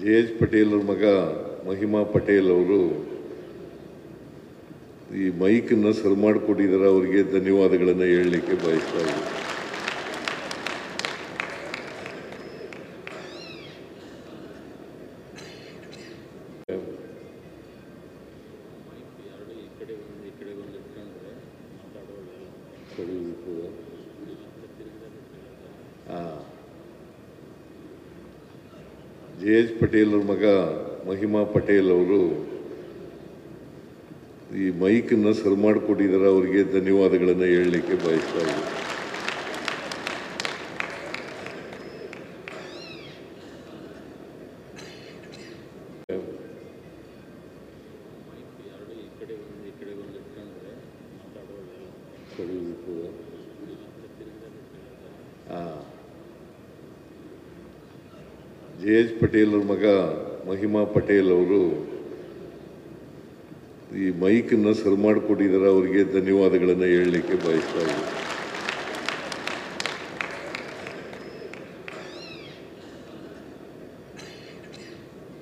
ಜೆ.ಎಚ್. ಪಟೇಲ್ ಅವ್ರ ಮಗ ಮಹಿಮಾ ಪಟೇಲ್ ಅವರು ಈ ಮೈಕನ್ನು ಸರ್ ಮಾಡಿಕೊಟ್ಟಿದ್ದಾರೆ. ಅವರಿಗೆ ಧನ್ಯವಾದಗಳನ್ನು ಹೇಳಲಿಕ್ಕೆ ಬಯಸ್ತಾ ಇದ್ದೀನಿ. ಜೆ.ಎಚ್. ಪಟೇಲ್ ಅವ್ರ ಮಗ ಮಹಿಮಾ ಪಟೇಲ್ ಅವರು ಈ ಮೈಕನ್ನು ಸರ್ ಮಾಡಿಕೊಟ್ಟಿದ್ದಾರೆ. ಅವರಿಗೆ ಧನ್ಯವಾದಗಳನ್ನು ಹೇಳಲಿಕ್ಕೆ ಬಯಸ್ತಾ ಇದ್ದೀನಿ. ಜೆ.ಎಚ್. ಪಟೇಲ್ ಅವ್ರ ಮಗ ಮಹಿಮಾ ಪಟೇಲ್ ಅವರು ಈ ಮೈಕನ್ನು ಸರ್ ಮಾಡಿಕೊಟ್ಟಿದ್ದಾರೆ. ಅವರಿಗೆ ಧನ್ಯವಾದಗಳನ್ನು ಹೇಳಲಿಕ್ಕೆ ಬಯಸ್ತಾ ಇದ್ದೀನಿ.